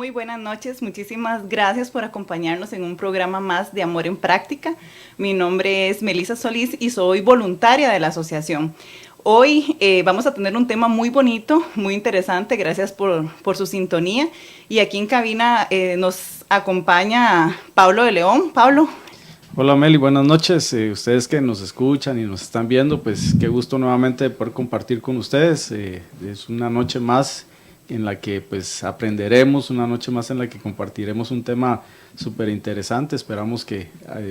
Muy buenas noches, muchísimas gracias por acompañarnos en un programa más de Amor en Práctica. Mi nombre es Melissa Solís y soy voluntaria de la asociación. Hoy vamos a tener un tema muy bonito, muy interesante, gracias por su sintonía. Y aquí en cabina nos acompaña Pablo de León. Pablo. Hola Meli, buenas noches. Ustedes que nos escuchan y nos están viendo, pues qué gusto nuevamente poder compartir con ustedes. Es una noche más en la que pues aprenderemos, una noche más en la que compartiremos un tema súper interesante. Esperamos que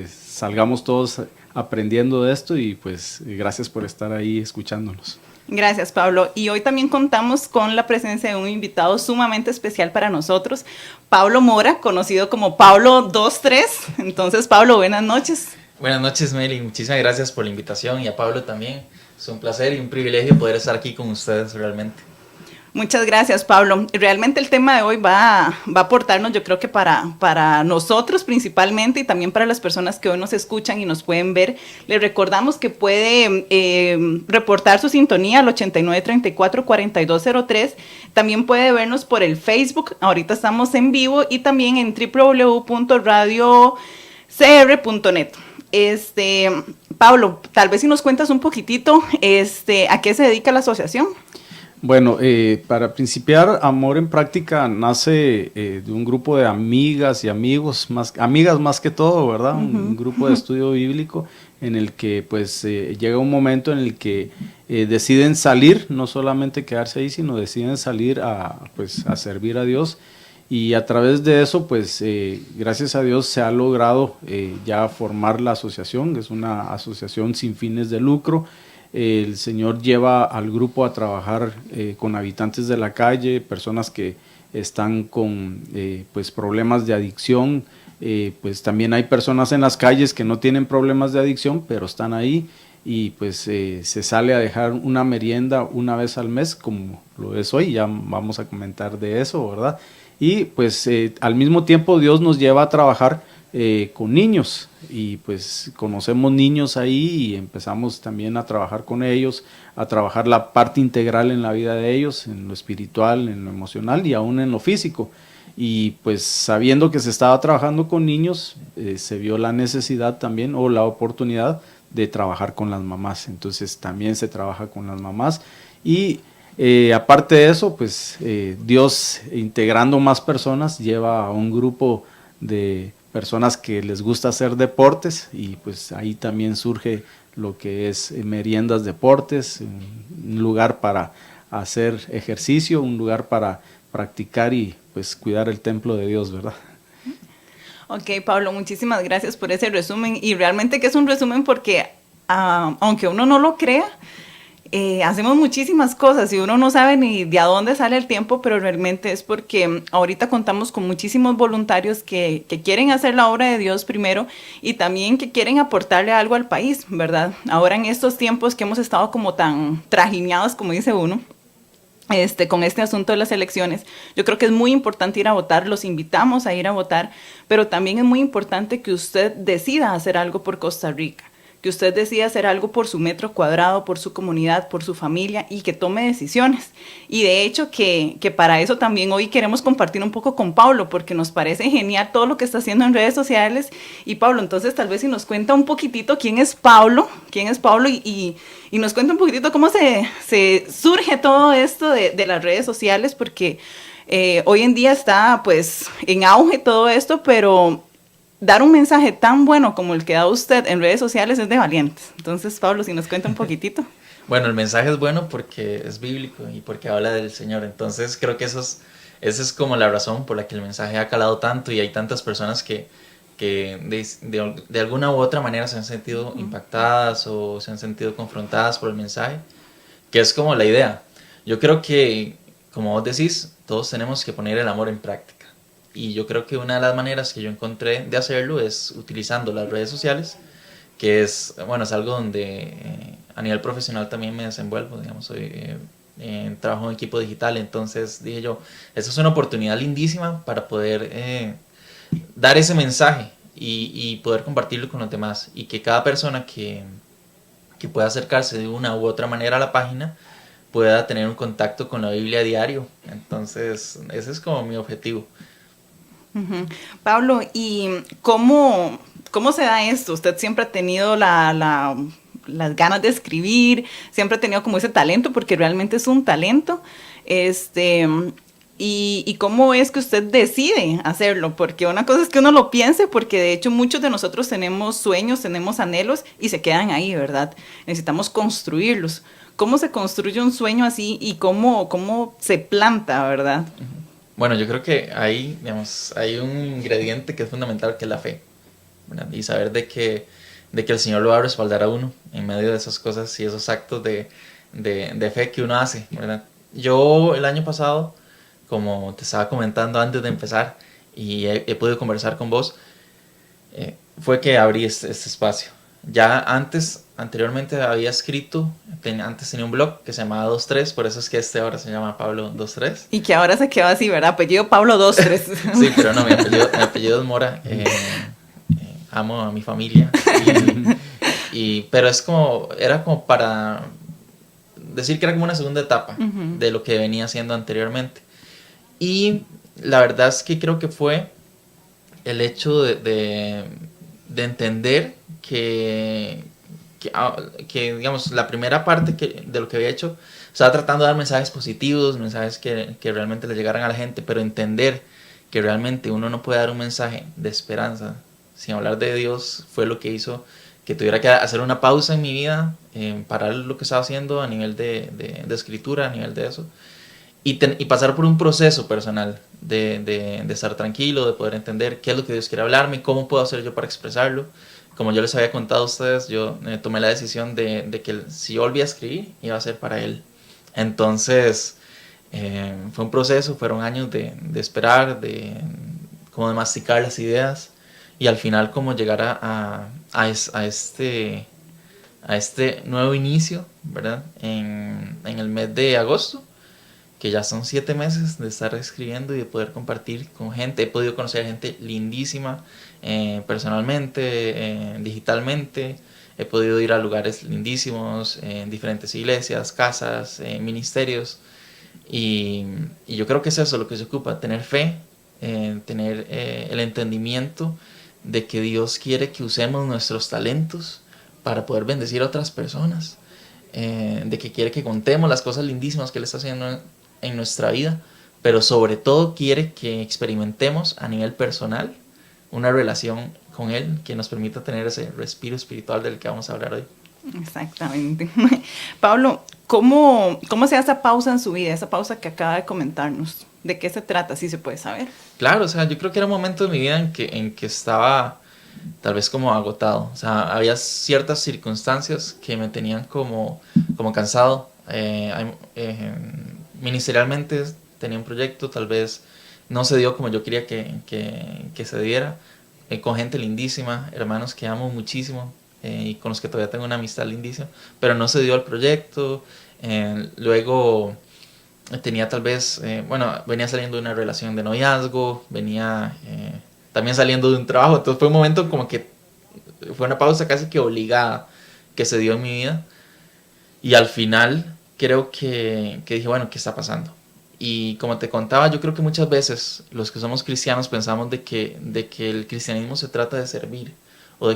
salgamos todos aprendiendo de esto y pues gracias por estar ahí escuchándonos. Gracias, Pablo. Y hoy también contamos con la presencia de un invitado sumamente especial para nosotros, Pablo Mora, conocido como Pablo 23. Entonces, Pablo, buenas noches. Buenas noches, Meli. Muchísimas gracias por la invitación y a Pablo también. Es un placer y un privilegio poder estar aquí con ustedes realmente. Muchas gracias, Pablo. Realmente el tema de hoy va a aportarnos, yo creo que para nosotros principalmente y también para las personas que hoy nos escuchan y nos pueden ver. Les recordamos que puede reportar su sintonía al 8934-4203. También puede vernos por el Facebook. Ahorita estamos en vivo y también en www.radiocr.net. Pablo, tal vez si nos cuentas un poquitito a qué se dedica la asociación. Bueno, para principiar, Amor en Práctica nace de un grupo de amigas y amigos, amigas más que todo, ¿verdad? Un grupo de estudio bíblico en el que pues llega un momento en el que deciden salir, no solamente quedarse ahí, sino deciden salir a servir a Dios. Y a través de eso, pues gracias a Dios se ha logrado ya formar la asociación, es una asociación sin fines de lucro. El Señor lleva al grupo a trabajar con habitantes de la calle, personas que están con pues problemas de adicción, pues también hay personas en las calles que no tienen problemas de adicción, pero están ahí y pues se sale a dejar una merienda una vez al mes, como lo es hoy, ya vamos a comentar de eso, ¿verdad? Y pues al mismo tiempo Dios nos lleva a trabajar con niños y pues conocemos niños ahí y empezamos también a trabajar con ellos, a trabajar la parte integral en la vida de ellos, en lo espiritual, en lo emocional y aún en lo físico. Y pues sabiendo que se estaba trabajando con niños, se vio la necesidad también o la oportunidad de trabajar con las mamás. Entonces también se trabaja con las mamás y aparte de eso, pues Dios integrando más personas lleva a un grupo de personas que les gusta hacer deportes y pues ahí también surge lo que es meriendas deportes, un lugar para hacer ejercicio, un lugar para practicar y pues cuidar el templo de Dios, ¿verdad? Ok, Pablo, muchísimas gracias por ese resumen y realmente que es un resumen porque aunque uno no lo crea, hacemos muchísimas cosas y uno no sabe ni de a dónde sale el tiempo, pero realmente es porque ahorita contamos con muchísimos voluntarios que quieren hacer la obra de Dios primero y también que quieren aportarle algo al país, ¿verdad? Ahora en estos tiempos que hemos estado como tan trajineados, como dice uno, con este asunto de las elecciones, yo creo que es muy importante ir a votar, los invitamos a ir a votar, pero también es muy importante que usted decida hacer algo por Costa Rica, que usted decida hacer algo por su metro cuadrado, por su comunidad, por su familia y que tome decisiones. Y de hecho que para eso también hoy queremos compartir un poco con Pablo, porque nos parece genial todo lo que está haciendo en redes sociales. Y Pablo, entonces tal vez si nos cuenta un poquitito quién es Pablo y nos cuenta un poquitito cómo se surge todo esto de las redes sociales, porque hoy en día está pues en auge todo esto, pero dar un mensaje tan bueno como el que da usted en redes sociales es de valientes. Entonces, Pablo, si nos cuenta un poquitito. Bueno, el mensaje es bueno porque es bíblico y porque habla del Señor. Entonces creo que esa es como la razón por la que el mensaje ha calado tanto y hay tantas personas que de alguna u otra manera se han sentido impactadas o se han sentido confrontadas por el mensaje, que es como la idea. Yo creo que, como vos decís, todos tenemos que poner el amor en práctica. Y yo creo que una de las maneras que yo encontré de hacerlo es utilizando las redes sociales, que es algo donde a nivel profesional también me desenvuelvo, digamos, soy trabajo en equipo digital, entonces dije yo, esa es una oportunidad lindísima para poder dar ese mensaje y poder compartirlo con los demás, y que cada persona que pueda acercarse de una u otra manera a la página pueda tener un contacto con la Biblia a diario. Entonces ese es como mi objetivo. Ujú. Pablo, ¿y cómo se da esto? Usted siempre ha tenido las ganas de escribir, siempre ha tenido como ese talento, porque realmente es un talento. Este, y cómo es que usted decide hacerlo, porque una cosa es que uno lo piense, porque de hecho muchos de nosotros tenemos sueños, tenemos anhelos y se quedan ahí, ¿verdad? Necesitamos construirlos. ¿Cómo se construye un sueño así y cómo se planta, verdad? Bueno, yo creo que hay, digamos, hay un ingrediente que es fundamental, que es la fe, ¿verdad? Y saber de que el Señor lo va a respaldar a uno en medio de esas cosas y esos actos de fe que uno hace, ¿verdad? Yo el año pasado, como te estaba comentando antes de empezar, y he podido conversar con vos, fue que abrí este espacio. Ya anteriormente había escrito, antes tenía un blog que se llamaba 23, por eso es que este ahora se llama Pablo 23. Y que ahora se quedó así, ¿verdad? Apellido Pablo 23. Sí, pero no, mi apellido es Mora. Amo a mi familia. Pero era como para decir que era como una segunda etapa de lo que venía haciendo anteriormente. Y la verdad es que creo que fue el hecho de entender que, digamos, la primera parte de lo que había hecho, estaba tratando de dar mensajes positivos, mensajes que realmente le llegaran a la gente, pero entender que realmente uno no puede dar un mensaje de esperanza sin hablar de Dios fue lo que hizo que tuviera que hacer una pausa en mi vida, parar lo que estaba haciendo a nivel de escritura, a nivel de eso, y pasar por un proceso personal de estar tranquilo, de poder entender qué es lo que Dios quiere hablarme, cómo puedo hacer yo para expresarlo. Como yo les había contado a ustedes, yo tomé la decisión de que si yo volvía a escribir, iba a ser para Él. Entonces, fue un proceso, fueron años de esperar, como de masticar las ideas, y al final como llegar a este nuevo inicio, ¿verdad? En el mes de agosto, que ya son 7 meses de estar escribiendo y de poder compartir con gente. He podido conocer gente lindísima, personalmente, digitalmente. He podido ir a lugares lindísimos, en diferentes iglesias, casas, ministerios. Y yo creo que es eso lo que se ocupa, tener fe, tener el entendimiento de que Dios quiere que usemos nuestros talentos para poder bendecir a otras personas, de que quiere que contemos las cosas lindísimas que Él está haciendo en nuestra vida, pero sobre todo quiere que experimentemos a nivel personal una relación con Él que nos permita tener ese respiro espiritual del que vamos a hablar hoy. Exactamente. Pablo, ¿cómo se hace esa pausa en su vida, esa pausa que acaba de comentarnos? ¿De qué se trata, si se puede saber? Claro, o sea, yo creo que era un momento de mi vida en que estaba tal vez como agotado. O sea, había ciertas circunstancias que me tenían como cansado. Ministerialmente tenía un proyecto, tal vez no se dio como yo quería que se diera, con gente lindísima, hermanos que amo muchísimo, y con los que todavía tengo una amistad lindísima, pero no se dio el proyecto. Luego tenía tal vez, venía saliendo de una relación de noviazgo, venía también saliendo de un trabajo, entonces fue un momento como que fue una pausa casi que obligada que se dio en mi vida, y al final creo que dije, bueno, ¿qué está pasando? Y como te contaba, yo creo que muchas veces los que somos cristianos pensamos de que el cristianismo se trata de servir, o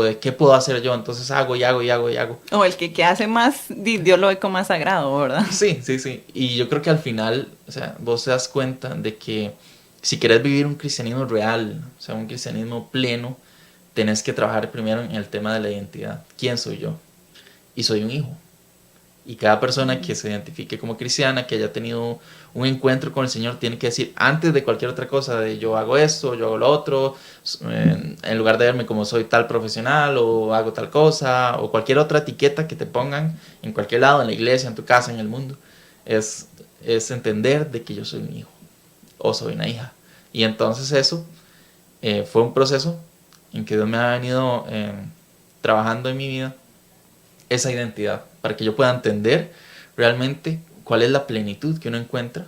de qué puedo hacer yo, entonces hago y hago y hago y hago. O el que hace más, Dios lo ve con más sagrado, ¿verdad? Sí, sí, sí. Y yo creo que al final, o sea, vos te das cuenta de que si querés vivir un cristianismo real, o sea, un cristianismo pleno, tenés que trabajar primero en el tema de la identidad. ¿Quién soy yo? Y soy un hijo. Y cada persona que se identifique como cristiana, que haya tenido un encuentro con el Señor, tiene que decir, antes de cualquier otra cosa, de yo hago esto, yo hago lo otro, en lugar de verme como soy tal profesional, o hago tal cosa, o cualquier otra etiqueta que te pongan en cualquier lado, en la iglesia, en tu casa, en el mundo, es entender de que yo soy un hijo, o soy una hija. Y entonces eso fue un proceso en que Dios me ha venido trabajando en mi vida, esa identidad, para que yo pueda entender realmente cuál es la plenitud que uno encuentra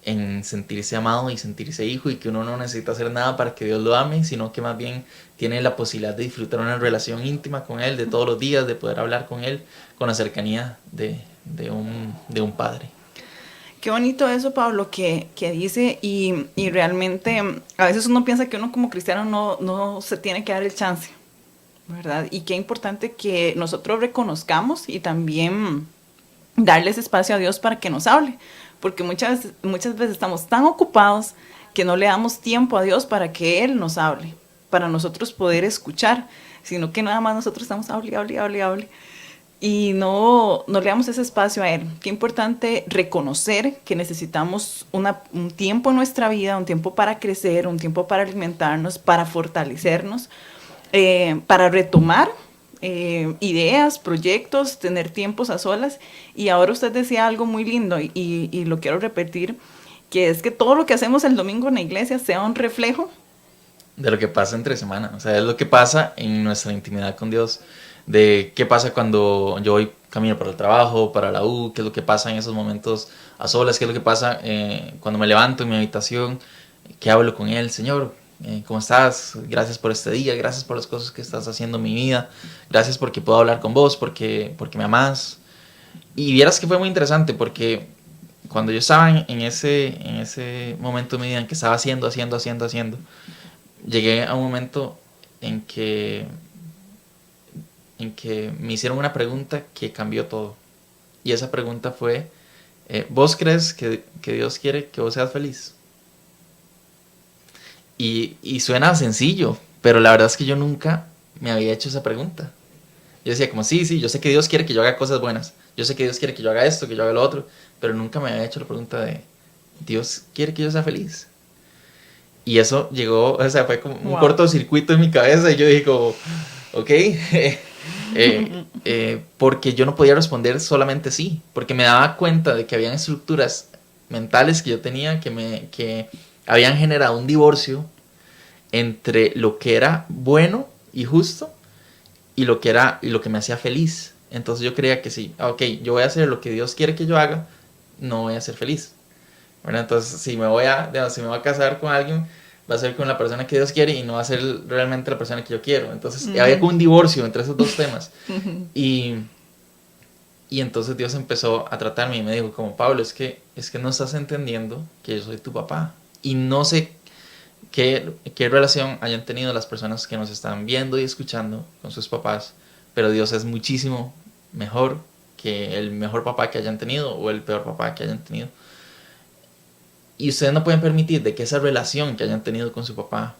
en sentirse amado y sentirse hijo, y que uno no necesita hacer nada para que Dios lo ame, sino que más bien tiene la posibilidad de disfrutar una relación íntima con Él de todos los días, de poder hablar con Él con la cercanía de un padre. Qué bonito eso, Pablo, que dice, y realmente a veces uno piensa que uno como cristiano no se tiene que dar el chance, ¿verdad? Y qué importante que nosotros reconozcamos y también darles espacio a Dios para que nos hable, porque muchas veces estamos tan ocupados que no le damos tiempo a Dios para que Él nos hable, para nosotros poder escuchar, sino que nada más nosotros estamos hable, y no le damos ese espacio a Él. Qué importante reconocer que necesitamos un tiempo en nuestra vida, un tiempo para crecer, un tiempo para alimentarnos, para fortalecernos, para retomar ideas, proyectos, tener tiempos a solas. Y ahora usted decía algo muy lindo y lo quiero repetir, que es que todo lo que hacemos el domingo en la iglesia sea un reflejo de lo que pasa entre semana, o sea, es lo que pasa en nuestra intimidad con Dios, de qué pasa cuando yo voy camino para el trabajo, para la U, qué es lo que pasa en esos momentos a solas, qué es lo que pasa cuando me levanto en mi habitación, que hablo con Él, Señor, ¿cómo estás? Gracias por este día, gracias por las cosas que estás haciendo en mi vida, gracias porque puedo hablar con vos, porque me amás. Y vieras que fue muy interesante porque cuando yo estaba en ese momento de mi vida en que estaba haciendo, llegué a un momento en que me hicieron una pregunta que cambió todo. Y esa pregunta fue, ¿vos crees que Dios quiere que vos seas feliz? Y suena sencillo, pero la verdad es que yo nunca me había hecho esa pregunta. Yo decía como, sí, yo sé que Dios quiere que yo haga cosas buenas. Yo sé que Dios quiere que yo haga esto, que yo haga lo otro. Pero nunca me había hecho la pregunta de, ¿Dios quiere que yo sea feliz? Y eso llegó, o sea, fue como un cortocircuito en mi cabeza y yo dije como, ok, porque yo no podía responder solamente sí, porque me daba cuenta de que habían estructuras mentales que yo tenía que habían generado un divorcio entre lo que era bueno y justo y lo que me hacía feliz. Entonces yo creía que sí, ok, yo voy a hacer lo que Dios quiere que yo haga, no voy a ser feliz. Bueno, entonces si me voy a casar con alguien, va a ser con la persona que Dios quiere y no va a ser realmente la persona que yo quiero. Entonces había como un divorcio entre esos dos temas. Y entonces Dios empezó a tratarme y me dijo como, Pablo, es que no estás entendiendo que yo soy tu papá. Y no sé qué relación hayan tenido las personas que nos están viendo y escuchando con sus papás, pero Dios es muchísimo mejor que el mejor papá que hayan tenido o el peor papá que hayan tenido. Y ustedes no pueden permitir de que esa relación que hayan tenido con su papá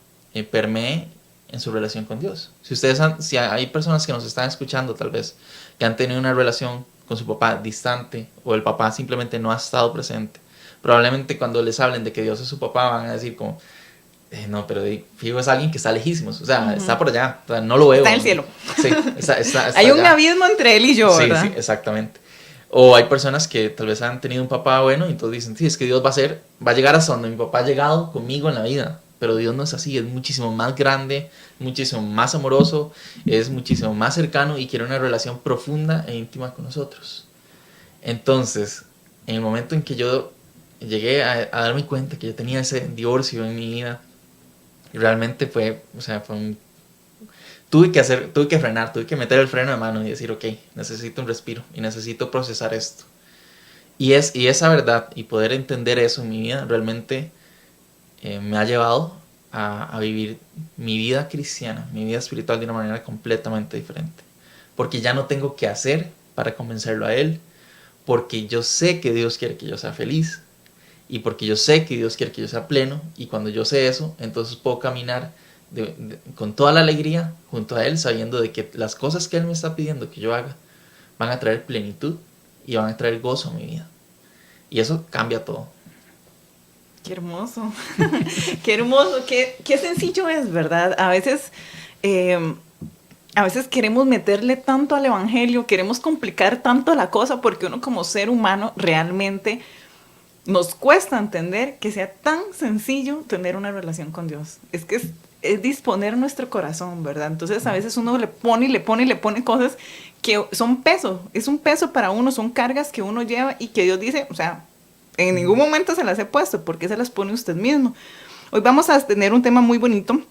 permee en su relación con Dios. Si hay personas que nos están escuchando tal vez que han tenido una relación con su papá distante o el papá simplemente no ha estado presente, probablemente cuando les hablen de que Dios es su papá van a decir como, no, pero fijo es alguien que está lejísimos, o sea, está por allá, o sea, no lo veo. Está en el cielo. Sí, está hay un allá. abismo entre él y yo, ¿verdad? Sí, exactamente. O hay personas que tal vez han tenido un papá bueno y entonces dicen, sí, es que Dios va a llegar hasta donde mi papá ha llegado conmigo en la vida. Pero Dios no es así, es muchísimo más grande, muchísimo más amoroso, es muchísimo más cercano y quiere una relación profunda e íntima con nosotros. Entonces, en el momento en que yo llegué a darme cuenta que yo tenía ese divorcio en mi vida, realmente fue tuve que frenar, tuve que meter el freno de mano y decir, ok, necesito un respiro y necesito procesar esto. Y esa verdad y poder entender eso en mi vida realmente me ha llevado a vivir mi vida cristiana, mi vida espiritual de una manera completamente diferente. Porque ya no tengo que hacer para convencerlo a Él, porque yo sé que Dios quiere que yo sea feliz y porque yo sé que Dios quiere que yo sea pleno, y cuando yo sé eso, entonces puedo caminar con toda la alegría junto a Él, sabiendo de que las cosas que Él me está pidiendo que yo haga van a traer plenitud y van a traer gozo a mi vida. Y eso cambia todo. Qué hermoso, qué hermoso, qué sencillo es, ¿verdad? A veces queremos meterle tanto al evangelio, queremos complicar tanto la cosa, porque uno como ser humano realmente nos cuesta entender que sea tan sencillo tener una relación con Dios. Es que es disponer nuestro corazón, ¿verdad? Entonces a veces uno le pone cosas que son peso, es un peso para uno, son cargas que uno lleva y que Dios dice, o sea, en ningún momento se las he puesto, porque se las pone usted mismo. Hoy vamos a tener un tema muy bonito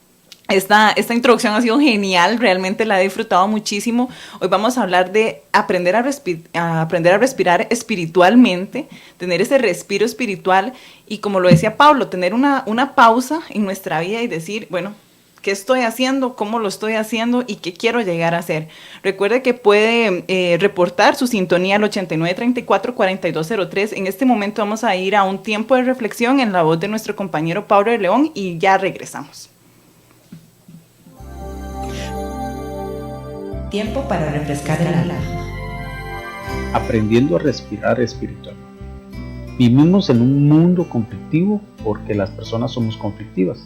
Esta introducción ha sido genial, realmente la he disfrutado muchísimo. Hoy vamos a hablar de aprender a respirar espiritualmente, tener ese respiro espiritual y, como lo decía Pablo, tener una pausa en nuestra vida y decir, bueno, ¿qué estoy haciendo? ¿Cómo lo estoy haciendo? ¿Y qué quiero llegar a hacer? Recuerde que puede reportar su sintonía al 8934-4203. En este momento vamos a ir a un tiempo de reflexión en la voz de nuestro compañero Pablo de León y ya regresamos. Tiempo para refrescar el alma. Aprendiendo a respirar espiritualmente. Vivimos en un mundo conflictivo porque las personas somos conflictivas.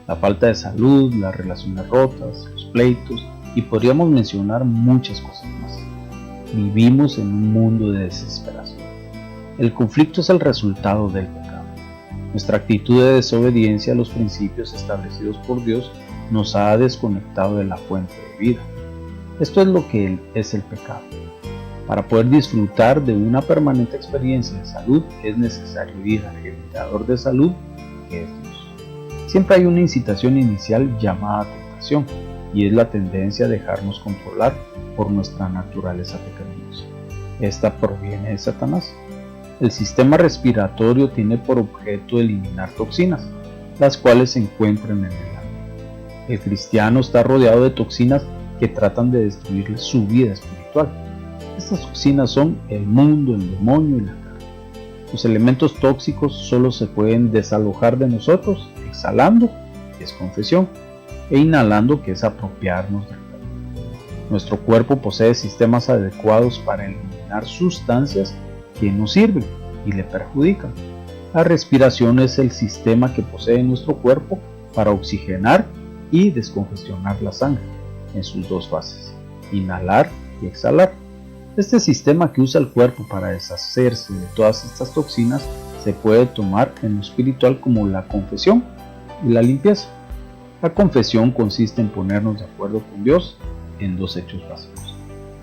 La falta de salud, las relaciones rotas, los pleitos y podríamos mencionar muchas cosas más. Vivimos en un mundo de desesperación. El conflicto es el resultado del pecado. Nuestra actitud de desobediencia a los principios establecidos por Dios nos ha desconectado de la fuente de vida. Esto es lo que es el pecado. Para poder disfrutar de una permanente experiencia de salud es necesario ir al generador de salud, que es Dios. Siempre hay una incitación inicial llamada tentación, y es la tendencia a dejarnos controlar por nuestra naturaleza pecaminosa. Esta proviene de Satanás. El sistema respiratorio tiene por objeto eliminar toxinas, las cuales se encuentran en el alma. El cristiano está rodeado de toxinas que tratan de destruir su vida espiritual. Estas toxinas son el mundo, el demonio y la carne. Los elementos tóxicos solo se pueden desalojar de nosotros exhalando, que es confesión, e inhalando, que es apropiarnos del perdón. Nuestro cuerpo posee sistemas adecuados para eliminar sustancias que no sirven y le perjudican. La respiración es el sistema que posee nuestro cuerpo para oxigenar y descongestionar la sangre en sus dos fases, inhalar y exhalar. Este sistema que usa el cuerpo para deshacerse de todas estas toxinas se puede tomar en lo espiritual como la confesión y la limpieza. La confesión consiste en ponernos de acuerdo con Dios en dos hechos básicos.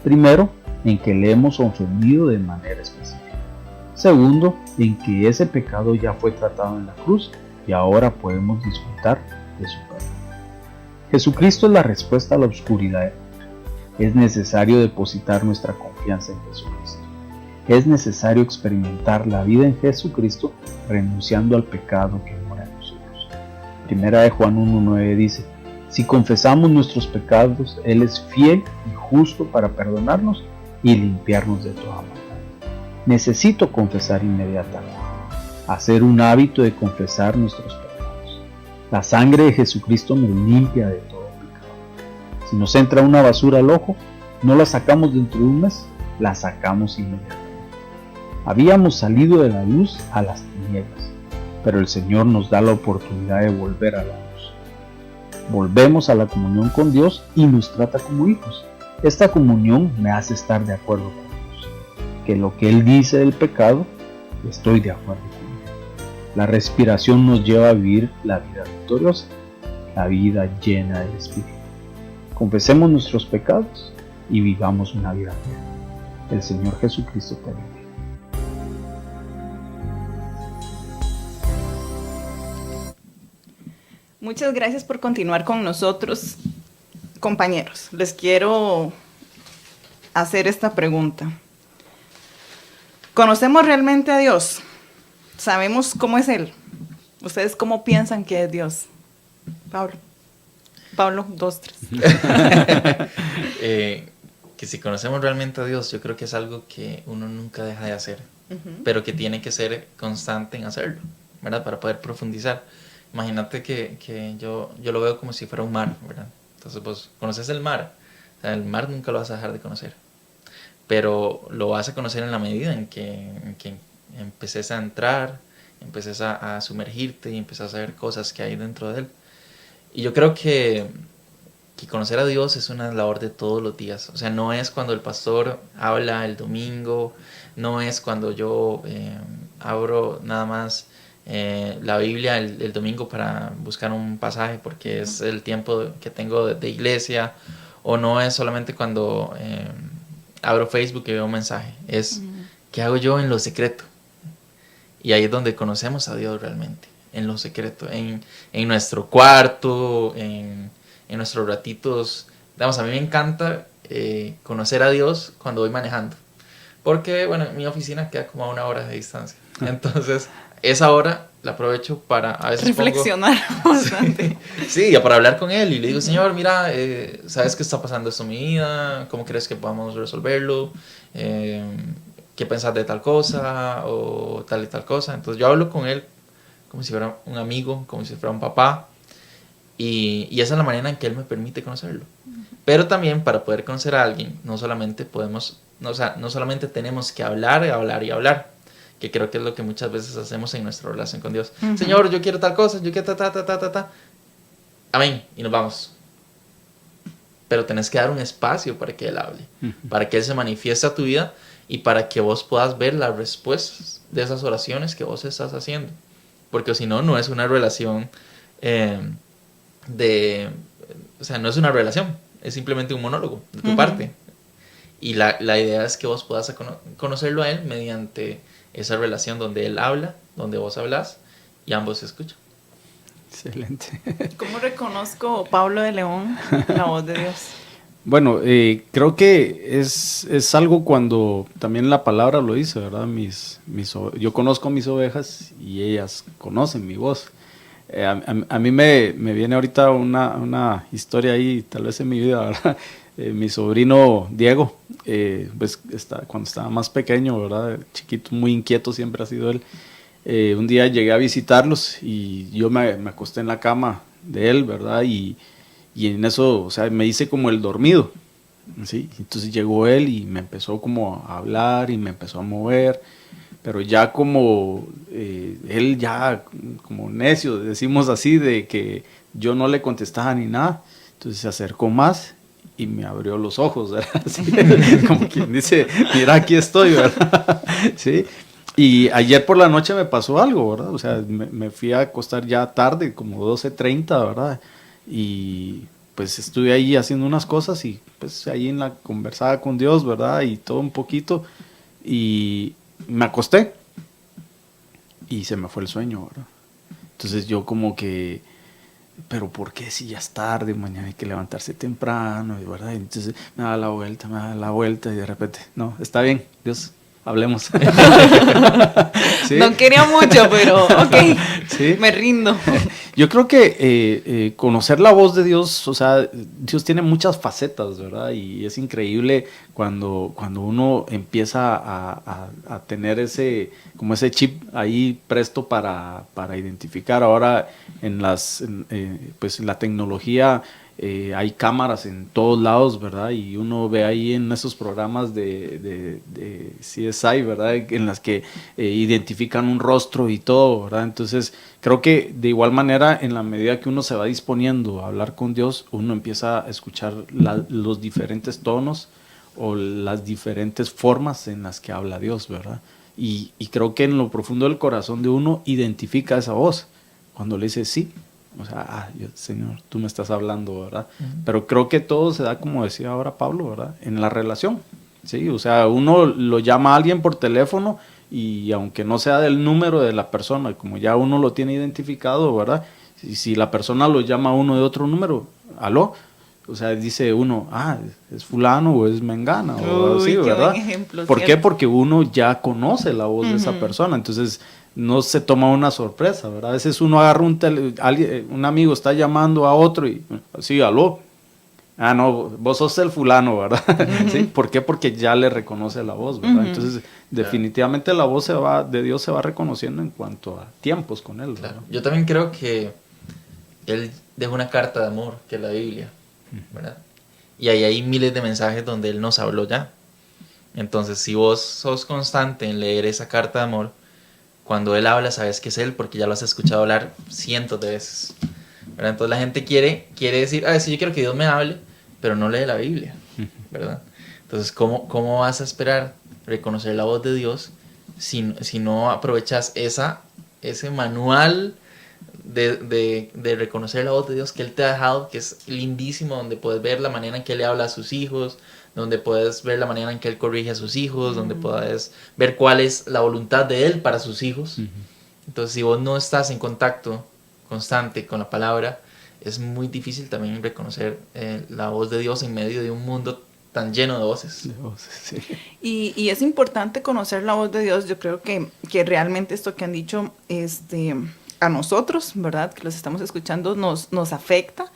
Primero, en que le hemos ofendido de manera específica. Segundo, en que ese pecado ya fue tratado en la cruz y ahora podemos disfrutar de su perdón. Jesucristo es la respuesta a la oscuridad. Es necesario depositar nuestra confianza en Jesucristo. Es necesario experimentar la vida en Jesucristo renunciando al pecado que mora en nosotros. Primera de Juan 1:9 dice: si confesamos nuestros pecados, Él es fiel y justo para perdonarnos y limpiarnos de toda maldad. Necesito confesar inmediatamente, hacer un hábito de confesar nuestros pecados. La sangre de Jesucristo nos limpia de todo pecado. Si nos entra una basura al ojo, no la sacamos dentro de un mes, la sacamos inmediatamente. Habíamos salido de la luz a las tinieblas, pero el Señor nos da la oportunidad de volver a la luz. Volvemos a la comunión con Dios y nos trata como hijos. Esta comunión me hace estar de acuerdo con Dios. Que lo que Él dice del pecado, estoy de acuerdo con Él. La respiración nos lleva a vivir la vida victoriosa, la vida llena del Espíritu. Confesemos nuestros pecados y vivamos una vida plena. El Señor Jesucristo te bendiga. Muchas gracias por continuar con nosotros, compañeros. Les quiero hacer esta pregunta. ¿Conocemos realmente a Dios? ¿Sabemos cómo es Él? ¿Ustedes cómo piensan que es Dios? Pablo, 2, 3. Que si conocemos realmente a Dios, yo creo que es algo que uno nunca deja de hacer, pero que tiene que ser constante en hacerlo, ¿verdad? Para poder profundizar. Imagínate que yo lo veo como si fuera un mar, ¿verdad? Entonces vos conoces el mar, o sea, el mar nunca lo vas a dejar de conocer, pero lo vas a conocer en la medida en que empeces a entrar, empeces a sumergirte y empiezas a ver cosas que hay dentro de él. Y yo creo que conocer a Dios es una labor de todos los días. O sea, no es cuando el pastor habla el domingo, no es cuando yo abro nada más la Biblia el domingo para buscar un pasaje porque es el tiempo que tengo de iglesia, o no es solamente cuando abro Facebook y veo un mensaje. Es ¿qué hago yo en lo secreto? Y ahí es donde conocemos a Dios realmente. en lo secreto, en nuestro cuarto, en nuestros ratitos. Digamos, a mí me encanta conocer a Dios cuando voy manejando. Porque, bueno, mi oficina queda como a 1 hora de distancia. Entonces, esa hora la aprovecho para a veces reflexionar bastante. Sí, para hablar con él. Y le digo, Señor, mira, ¿sabes qué está pasando esto en mi vida? ¿Cómo crees que podamos resolverlo? ¿Qué pensás de tal cosa? O tal y tal cosa. Entonces, yo hablo con él como si fuera un amigo, como si fuera un papá. Y esa es la manera en que él me permite conocerlo. Pero también para poder conocer a alguien, no solamente tenemos que hablar, hablar y hablar, que creo que es lo que muchas veces hacemos en nuestra relación con Dios. Uh-huh. Señor, yo quiero tal cosa, yo quiero ta. Amén, y nos vamos. Pero tenés que dar un espacio para que Él hable, uh-huh, para que Él se manifieste a tu vida y para que vos puedas ver las respuestas de esas oraciones que vos estás haciendo. Porque si no, no es una relación no es una relación, es simplemente un monólogo de tu uh-huh parte. Y la idea es que vos puedas conocerlo a Él mediante esa relación donde Él habla, donde vos hablas y ambos se escuchan. Excelente. ¿Cómo reconozco, Pablo de León, la voz de Dios? Bueno, creo que es algo cuando también la palabra lo dice, ¿verdad? Yo conozco mis ovejas y ellas conocen mi voz. A mí me viene ahorita una historia ahí, tal vez en mi vida, ¿verdad? Mi sobrino Diego, pues cuando estaba más pequeño, ¿verdad? Chiquito, muy inquieto siempre ha sido él. Un día llegué a visitarlos y yo me acosté en la cama de él, ¿verdad? Y en eso, o sea, me hice como el dormido, ¿sí? Entonces llegó él y me empezó como a hablar y me empezó a mover, pero ya como él ya como necio, decimos así, de que yo no le contestaba ni nada, entonces se acercó más y me abrió los ojos, ¿verdad? Sí, como quien dice, mira, aquí estoy, ¿verdad? Sí. Y ayer por la noche me pasó algo, ¿verdad? O sea, me fui a acostar ya tarde, como 12:30, ¿verdad? Y pues estuve ahí haciendo unas cosas y pues ahí conversaba con Dios, ¿verdad? Y todo un poquito. Y me acosté y se me fue el sueño, ¿verdad? Entonces yo como que, pero ¿por qué si ya es tarde? Mañana hay que levantarse temprano, ¿verdad? Entonces me da la vuelta y de repente, no, está bien, Dios, hablemos. ¿Sí? No quería mucho, pero ok, ¿sí? Me rindo. Yo creo que conocer la voz de Dios, o sea, Dios tiene muchas facetas, ¿verdad? Y es increíble cuando uno empieza a tener ese chip ahí presto para identificar. Ahora pues en la tecnología hay cámaras en todos lados, ¿verdad? Y uno ve ahí en esos programas de CSI, ¿verdad? En las que identifican un rostro y todo, ¿verdad? Entonces, creo que de igual manera, en la medida que uno se va disponiendo a hablar con Dios, uno empieza a escuchar los diferentes tonos o las diferentes formas en las que habla Dios, ¿verdad? Y creo que en lo profundo del corazón de uno identifica esa voz cuando le dice sí. O sea, Señor, tú me estás hablando, ¿verdad? Uh-huh. Pero creo que todo se da, como decía ahora Pablo, ¿verdad? En la relación, ¿sí? O sea, uno lo llama a alguien por teléfono y aunque no sea del número de la persona, como ya uno lo tiene identificado, ¿verdad? Y si la persona lo llama a uno de otro número, ¿aló? O sea, dice uno, es fulano o es mengana, o así, ¿verdad? Ejemplo, ¿Por qué? Porque uno ya conoce la voz uh-huh de esa persona, entonces no se toma una sorpresa, ¿verdad? A veces uno agarra un amigo está llamando a otro y, sí, aló, no, vos sos el fulano, ¿verdad? Uh-huh. ¿Sí? ¿Por qué? Porque ya le reconoce la voz, ¿verdad? Uh-huh. Entonces, definitivamente la voz de Dios se va reconociendo en cuanto a tiempos con él, ¿verdad? Claro. Yo también creo que él dejó una carta de amor, que es la Biblia, ¿verdad? Y ahí hay miles de mensajes donde él nos habló ya. Entonces, si vos sos constante en leer esa carta de amor, cuando él habla, sabes que es él, porque ya lo has escuchado hablar cientos de veces, ¿verdad? Entonces la gente quiere decir, sí, yo quiero que Dios me hable, pero no lee la Biblia, ¿verdad? Entonces, ¿cómo vas a esperar reconocer la voz de Dios si no aprovechas ese manual de reconocer la voz de Dios que Él te ha dejado, que es lindísimo, donde puedes ver la manera en que Él le habla a sus hijos, donde puedes ver la manera en que Él corrige a sus hijos, donde puedes ver cuál es la voluntad de Él para sus hijos. Entonces, si vos no estás en contacto constante con la palabra, es muy difícil también reconocer la voz de Dios en medio de un mundo tan lleno de voces. Sí. Y es importante conocer la voz de Dios. Yo creo que realmente esto que han dicho a nosotros, ¿verdad? Que los estamos escuchando, nos afecta,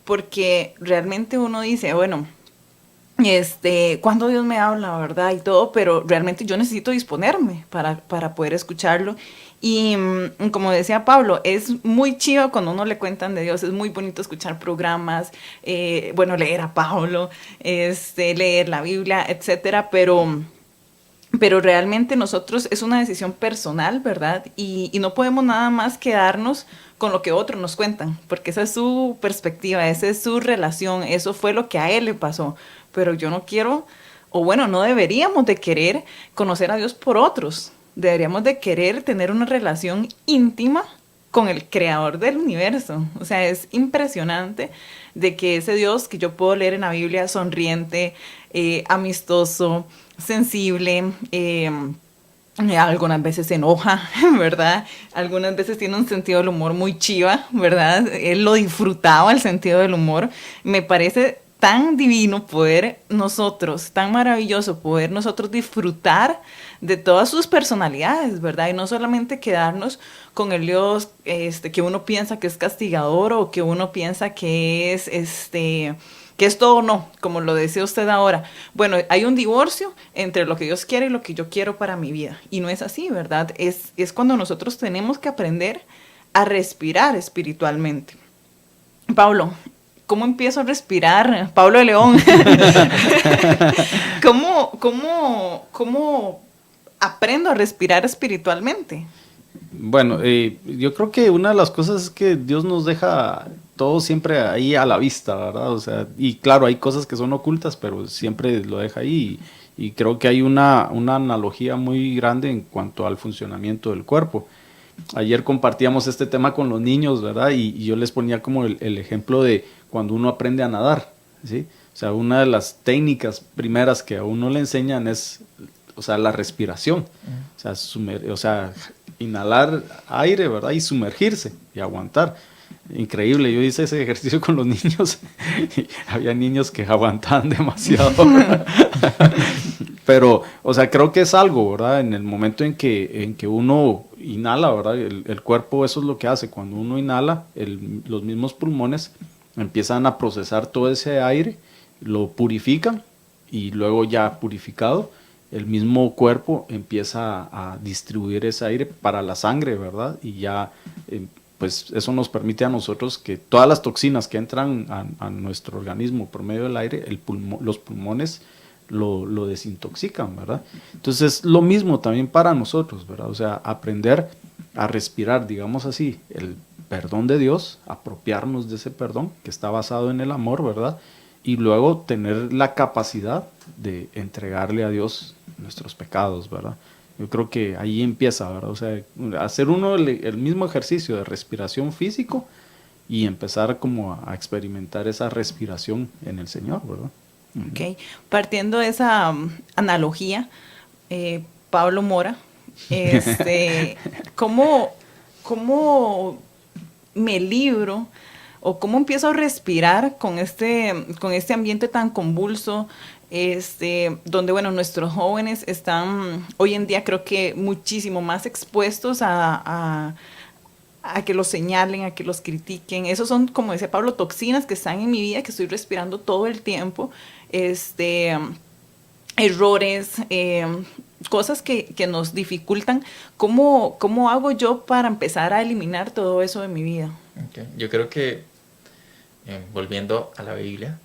porque realmente uno dice, bueno, cuando Dios me habla, ¿verdad? Y todo, pero realmente yo necesito disponerme para poder escucharlo. Y como decía Pablo, es muy chido cuando uno le cuentan de Dios, es muy bonito escuchar programas, bueno, leer a Pablo, leer la Biblia, etcétera, pero realmente nosotros es una decisión personal, ¿verdad? Y no podemos nada más quedarnos con lo que otros nos cuentan, porque esa es su perspectiva, esa es su relación, eso fue lo que a él le pasó. Pero yo no quiero, o bueno, no deberíamos de querer conocer a Dios por otros. Deberíamos de querer tener una relación íntima con el creador del universo. O sea, es impresionante de que ese Dios que yo puedo leer en la Biblia, sonriente, amistoso, sensible, algunas veces se enoja, ¿verdad? Algunas veces tiene un sentido del humor muy chiva, ¿verdad? Él lo disfrutaba, el sentido del humor. Me parece tan divino poder nosotros, tan maravilloso poder nosotros disfrutar de todas sus personalidades, ¿verdad? Y no solamente quedarnos con el Dios que uno piensa que es castigador o que uno piensa que es todo o no, como lo decía usted ahora. Bueno, hay un divorcio entre lo que Dios quiere y lo que yo quiero para mi vida. Y no es así, ¿verdad? Es cuando nosotros tenemos que aprender a respirar espiritualmente. Pablo, ¿cómo empiezo a respirar? Pablo de León. ¿Cómo aprendo a respirar espiritualmente? Bueno, yo creo que una de las cosas es que Dios nos deja todo siempre ahí a la vista, ¿verdad? O sea, y claro, hay cosas que son ocultas, pero siempre lo deja ahí. Y creo que hay una analogía muy grande en cuanto al funcionamiento del cuerpo. Ayer compartíamos este tema con los niños, ¿verdad? Y yo les ponía como el ejemplo de cuando uno aprende a nadar, ¿sí? O sea, una de las técnicas primeras que a uno le enseñan es, o sea, la respiración. O sea, inhalar aire, ¿verdad? Y sumergirse y aguantar. Increíble, yo hice ese ejercicio con los niños y había niños que aguantaban demasiado. Pero, o sea, creo que es algo, ¿verdad? En el momento en que uno inhala, ¿verdad? El cuerpo eso es lo que hace. Cuando uno inhala, los mismos pulmones empiezan a procesar todo ese aire, lo purifican y luego ya purificado, el mismo cuerpo empieza a distribuir ese aire para la sangre, ¿verdad? Y ya, pues eso nos permite a nosotros que todas las toxinas que entran a nuestro organismo por medio del aire, los pulmones lo desintoxican, ¿verdad? Entonces, lo mismo también para nosotros, ¿verdad? O sea, aprender a respirar, digamos así, el perdón de Dios, apropiarnos de ese perdón que está basado en el amor, ¿verdad? Y luego tener la capacidad de entregarle a Dios nuestros pecados, ¿verdad? Yo creo que ahí empieza, ¿verdad? O sea, hacer uno el mismo ejercicio de respiración físico y empezar como a experimentar esa respiración en el Señor, ¿verdad? Ok, partiendo de esa analogía, Pablo Mora, ¿cómo me libro o cómo empiezo a respirar con este ambiente tan convulso, donde, bueno, nuestros jóvenes están hoy en día creo que muchísimo más expuestos a que los señalen, a que los critiquen? Esos son, como decía Pablo, toxinas que están en mi vida, que estoy respirando todo el tiempo, errores, cosas que nos dificultan. ¿Cómo hago yo para empezar a eliminar todo eso de mi vida? Okay. Yo creo que, volviendo a la Biblia,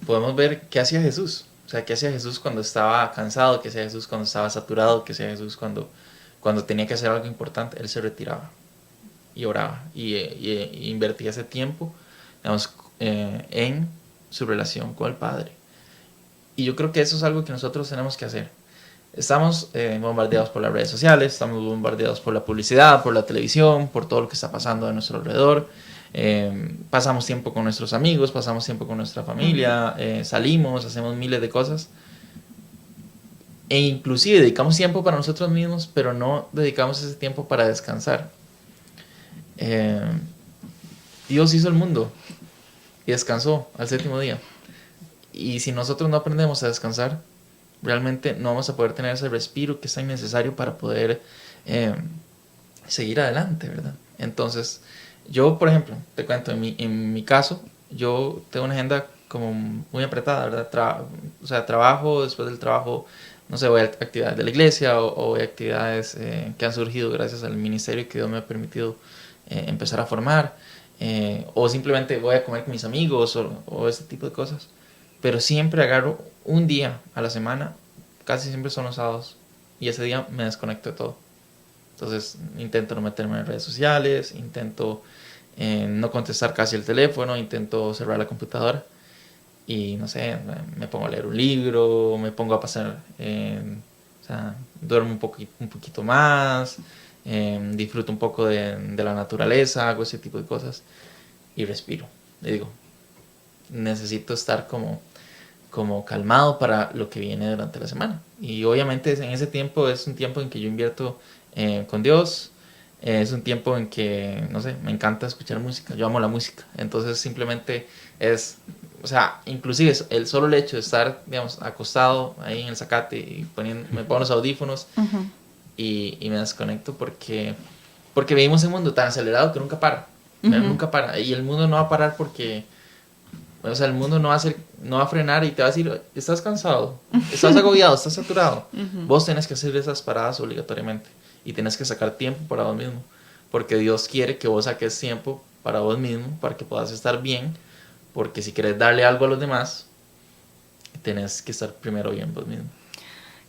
podemos ver qué hacía Jesús. O sea, qué hacía Jesús cuando estaba cansado, qué hacía Jesús cuando estaba saturado, qué hacía Jesús cuando tenía que hacer algo importante. Él se retiraba y oraba y invertía ese tiempo, digamos, en su relación con el Padre. Y yo creo que eso es algo que nosotros tenemos que hacer. Estamos bombardeados por las redes sociales, estamos bombardeados por la publicidad, por la televisión, por todo lo que está pasando a nuestro alrededor. Pasamos tiempo con nuestros amigos, pasamos tiempo con nuestra familia, salimos, hacemos miles de cosas. E inclusive dedicamos tiempo para nosotros mismos, pero no dedicamos ese tiempo para descansar. Dios hizo el mundo y descansó al séptimo día. Y si nosotros no aprendemos a descansar, realmente no vamos a poder tener ese respiro que es tan necesario para poder seguir adelante, ¿verdad? Entonces, yo, por ejemplo, te cuento, en mi caso, yo tengo una agenda como muy apretada, ¿verdad? O sea, trabajo, después del trabajo, no sé, voy a actividades de la iglesia o voy a actividades que han surgido gracias al ministerio que Dios me ha permitido empezar a formar, o simplemente voy a comer con mis amigos o ese tipo de cosas. Pero siempre agarro un día a la semana, casi siempre son los sábados, y ese día me desconecto de todo. Entonces intento no meterme en redes sociales, intento no contestar casi el teléfono, intento cerrar la computadora y no sé, me pongo a leer un libro, me pongo a pasar, o sea, duermo un poquito más, disfruto un poco de la naturaleza, hago ese tipo de cosas y respiro. Le digo, necesito estar como calmado para lo que viene durante la semana. Y obviamente en ese tiempo es un tiempo en que yo invierto con Dios. Es un tiempo en que, no sé, me encanta escuchar música. Yo amo la música. Entonces simplemente es, o sea, inclusive el solo hecho de estar, digamos, acostado ahí en el zacate y me pongo los audífonos y me desconecto porque vivimos en un mundo tan acelerado que nunca para. Nunca para. Y el mundo no va a parar porque... O sea, el mundo no va a frenar y te va a decir, estás cansado, estás agobiado, estás saturado. Vos tenés que hacer esas paradas obligatoriamente y tenés que sacar tiempo para vos mismo, porque Dios quiere que vos saques tiempo para vos mismo, para que puedas estar bien, porque si querés darle algo a los demás, tenés que estar primero bien vos mismo.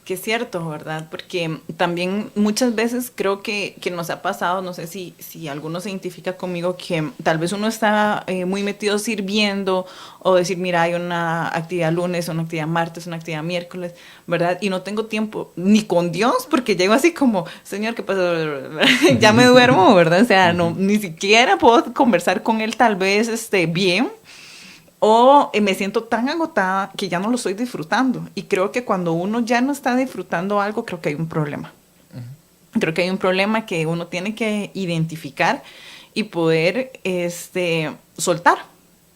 Que es cierto, ¿verdad? Porque también muchas veces creo que nos ha pasado, no sé si alguno se identifica conmigo, que tal vez uno está muy metido sirviendo o decir, mira, hay una actividad lunes, una actividad martes, una actividad miércoles, ¿verdad? Y no tengo tiempo ni con Dios porque llego así como, Señor, ¿qué pasa? Ya me duermo, ¿verdad? O sea, no, ni siquiera puedo conversar con Él tal vez bien. O me siento tan agotada que ya no lo estoy disfrutando. Y creo que cuando uno ya no está disfrutando algo, creo que hay un problema. Creo que hay un problema que uno tiene que identificar y poder soltar.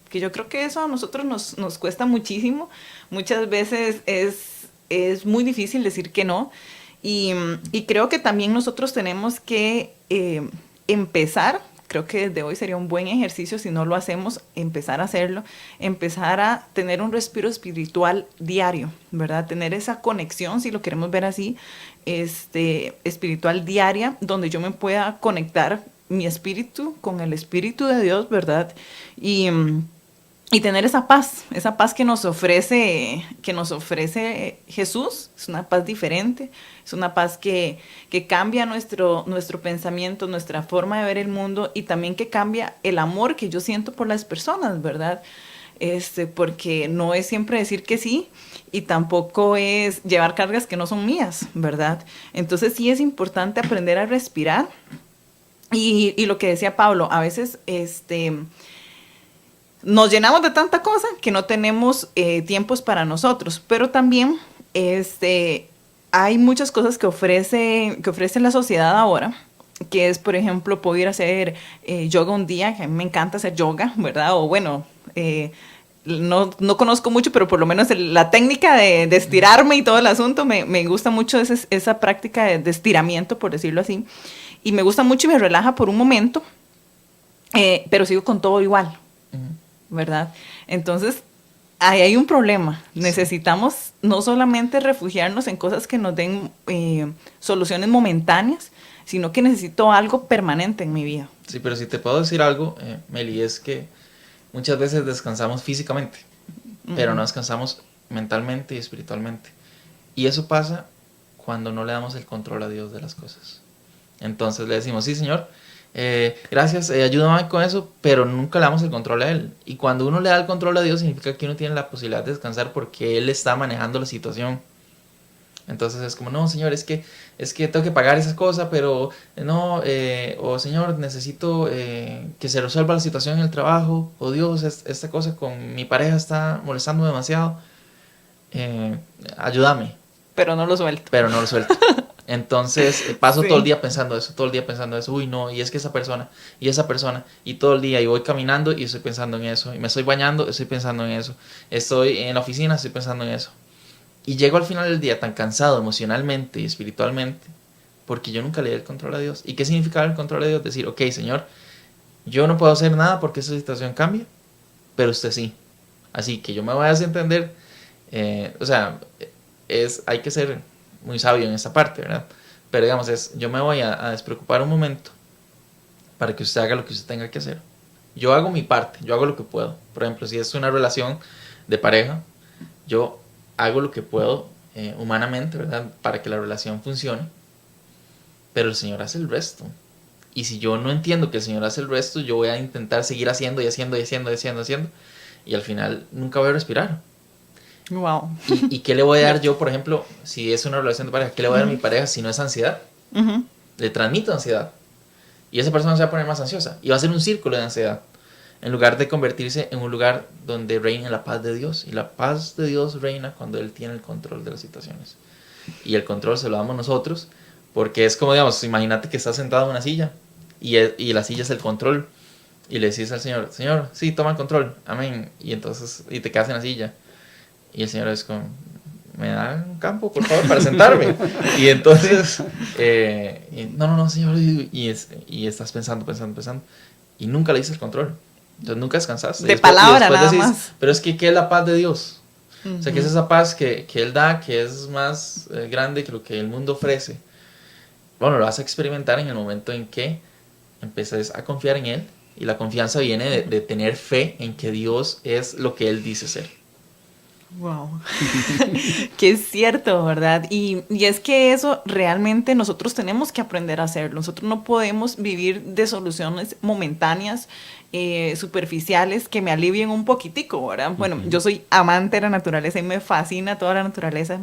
Que yo creo que eso a nosotros nos cuesta muchísimo. Muchas veces es muy difícil decir que no. Y creo que también nosotros tenemos que empezar. Creo que desde hoy sería un buen ejercicio, si no lo hacemos, empezar a hacerlo, empezar a tener un respiro espiritual diario, ¿verdad? Tener esa conexión, si lo queremos ver así, espiritual diaria, donde yo me pueda conectar mi espíritu con el Espíritu de Dios, ¿verdad? Y tener esa paz que nos ofrece Jesús. Es una paz diferente, es una paz que cambia nuestro pensamiento, nuestra forma de ver el mundo y también que cambia el amor que yo siento por las personas, ¿verdad? Porque no es siempre decir que sí y tampoco es llevar cargas que no son mías, ¿verdad? Entonces sí es importante aprender a respirar y lo que decía Pablo, a veces nos llenamos de tanta cosa que no tenemos tiempos para nosotros, pero también hay muchas cosas que ofrece la sociedad ahora, que es, por ejemplo, poder hacer yoga un día, que a mí me encanta hacer yoga, ¿verdad? O bueno, no conozco mucho, pero por lo menos la técnica de estirarme y todo el asunto, me gusta mucho esa práctica de estiramiento, por decirlo así, y me gusta mucho y me relaja por un momento, pero sigo con todo igual. ¿Verdad? Entonces, ahí hay un problema. Necesitamos no solamente refugiarnos en cosas que nos den soluciones momentáneas, sino que necesito algo permanente en mi vida. Sí, pero si te puedo decir algo, Meli, es que muchas veces descansamos físicamente, pero no descansamos mentalmente y espiritualmente. Y eso pasa cuando no le damos el control a Dios de las cosas. Entonces le decimos, sí, Señor, gracias, ayúdame con eso, pero nunca le damos el control a Él. Y cuando uno le da el control a Dios, significa que uno tiene la posibilidad de descansar porque Él está manejando la situación. Entonces es como, no, Señor, es que tengo que pagar esa cosa, pero no, o Señor, necesito que se resuelva la situación en el trabajo, o Dios, esta cosa con mi pareja está molestando demasiado, ayúdame. pero no lo suelto. Pero no lo suelto. Entonces paso Sí. todo el día pensando eso, uy no, y es que esa persona, y todo el día, y voy caminando y estoy pensando en eso, y me estoy bañando, estoy pensando en eso, estoy en la oficina, estoy pensando en eso. Y llego al final del día tan cansado emocionalmente y espiritualmente, porque yo nunca le di el control a Dios. ¿Y qué significa el control a Dios? Decir, ok, Señor, yo no puedo hacer nada porque esa situación cambie, pero usted sí. Así que yo me voy a desentender. O sea, hay que ser muy sabio en esta parte, ¿verdad? Pero digamos, yo me voy a despreocupar un momento para que usted haga lo que usted tenga que hacer. Yo hago mi parte, yo hago lo que puedo. Por ejemplo, si es una relación de pareja, yo hago lo que puedo humanamente, ¿verdad? Para que la relación funcione. Pero el Señor hace el resto. Y si yo no entiendo que el Señor hace el resto, yo voy a intentar seguir haciendo. Y al final nunca voy a respirar. Wow. ¿Y qué le voy a dar yo, por ejemplo, si es una relación de pareja? ¿Qué le voy a dar a mi pareja si no es ansiedad? Ujú. Le transmito ansiedad. Y esa persona se va a poner más ansiosa. Y va a ser un círculo de ansiedad. En lugar de convertirse en un lugar donde reine la paz de Dios. Y la paz de Dios reina cuando Él tiene el control de las situaciones. Y el control se lo damos nosotros. Porque es como, digamos, imagínate que estás sentado en una silla. Y la silla es el control. Y le decís al Señor, Señor, sí, toma el control. Amén. Y entonces, y te quedas en la silla. Y el Señor es como, ¿me da un campo, por favor, para sentarme? Y entonces, no, Señor. Y estás pensando. Y nunca le dices el control. Entonces nunca descansaste. De palabra nada decís, más. pero es que, ¿qué es la paz de Dios? Uh-huh. O sea, que es esa paz que Él da, que es más grande que lo que el mundo ofrece. Bueno, lo vas a experimentar en el momento en que empiezas a confiar en Él. Y la confianza viene de tener fe en que Dios es lo que Él dice ser. Wow. Que es cierto, ¿verdad? Y es que eso realmente nosotros tenemos que aprender a hacerlo. Nosotros no podemos vivir de soluciones momentáneas, superficiales, que me alivien un poquitico, ¿verdad? Bueno, yo soy amante de la naturaleza y me fascina toda la naturaleza.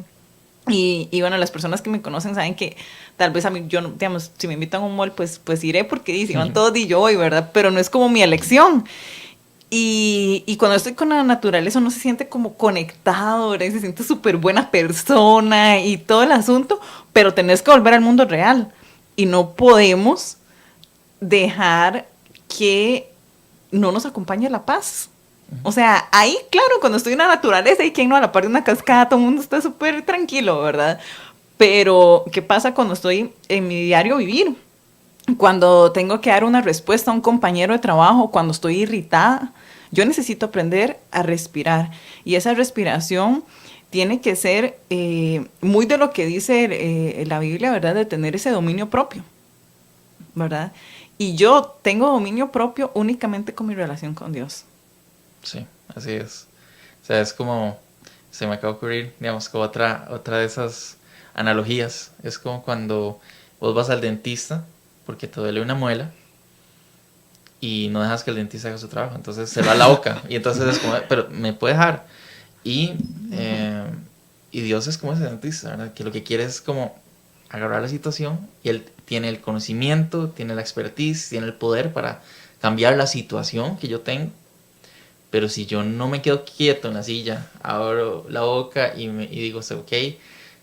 Y bueno, las personas que me conocen saben que tal vez a mí, yo, digamos, si me invitan a un mall, pues iré porque si van todos y yo voy, ¿verdad? Pero no es como mi elección. Y cuando estoy con la naturaleza uno se siente como conectado, ¿verdad? Y se siente súper buena persona y todo el asunto, pero tenés que volver al mundo real. Y no podemos dejar que no nos acompañe la paz. O sea, ahí, claro, cuando estoy en la naturaleza y quien no, a la par de una cascada, todo el mundo está súper tranquilo, ¿verdad? Pero, ¿qué pasa cuando estoy en mi diario vivir? Cuando tengo que dar una respuesta a un compañero de trabajo, cuando estoy irritada, yo necesito aprender a respirar. Y esa respiración tiene que ser muy de lo que dice la Biblia, ¿verdad? De tener ese dominio propio, ¿verdad? Y yo tengo dominio propio únicamente con mi relación con Dios. Sí, así es. O sea, es como, se me acaba de ocurrir, digamos, como otra de esas analogías. Es como cuando vos vas al dentista porque te duele una muela y no dejas que el dentista haga su trabajo. Entonces se va a la boca y entonces es como, pero me puede dejar. Y Dios es como ese dentista, ¿verdad? Que lo que quiere es como agarrar la situación y Él tiene el conocimiento, tiene la expertise, tiene el poder para cambiar la situación que yo tengo. Pero si yo no me quedo quieto en la silla, abro la boca y digo, ok,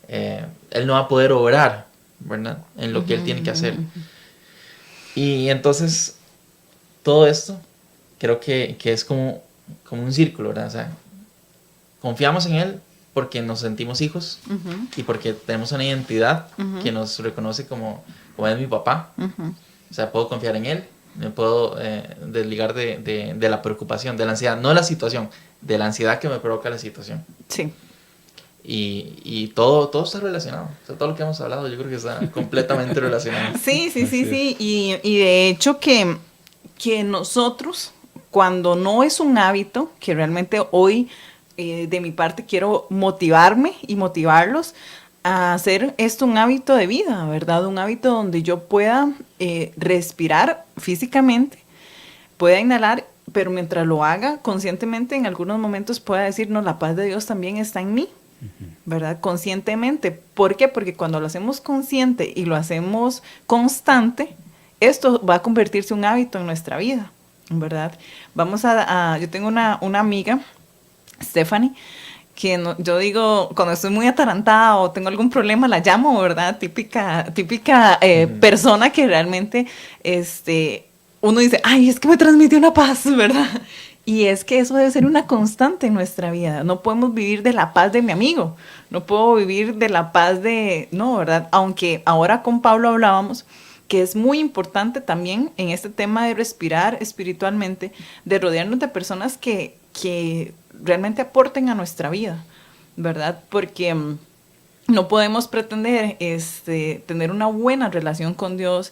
Él no va a poder obrar, ¿verdad? En lo que Él tiene que hacer. Y entonces, todo esto creo que es como un círculo, ¿verdad? O sea, confiamos en Él porque nos sentimos hijos y porque tenemos una identidad que nos reconoce como es mi papá. O sea, puedo confiar en Él. Me puedo desligar de la preocupación, de la ansiedad, no de la situación, de la ansiedad que me provoca la situación. Sí. Y todo está relacionado. O sea, todo lo que hemos hablado yo creo que está completamente relacionado. Sí. Y de hecho que nosotros, cuando no es un hábito, que realmente hoy de mi parte quiero motivarme y motivarlos a hacer esto un hábito de vida, ¿verdad? Un hábito donde yo pueda respirar físicamente, pueda inhalar, pero mientras lo haga conscientemente, en algunos momentos pueda decir, no, la paz de Dios también está en mí, ¿verdad? Conscientemente. ¿Por qué? Porque cuando lo hacemos consciente y lo hacemos constante, esto va a convertirse en un hábito en nuestra vida, ¿verdad? Yo tengo una amiga, Stephanie, que yo digo, cuando estoy muy atarantada o tengo algún problema, la llamo, ¿verdad? Típica persona que realmente, uno dice, ay, es que me transmitió una paz, ¿verdad? Y es que eso debe ser una constante en nuestra vida. No podemos vivir de la paz de mi amigo, no puedo vivir de la paz no, ¿verdad? Aunque ahora con Pablo hablábamos que es muy importante también en este tema de respirar espiritualmente, de rodearnos de personas que realmente aporten a nuestra vida, ¿verdad? Porque no podemos pretender tener una buena relación con Dios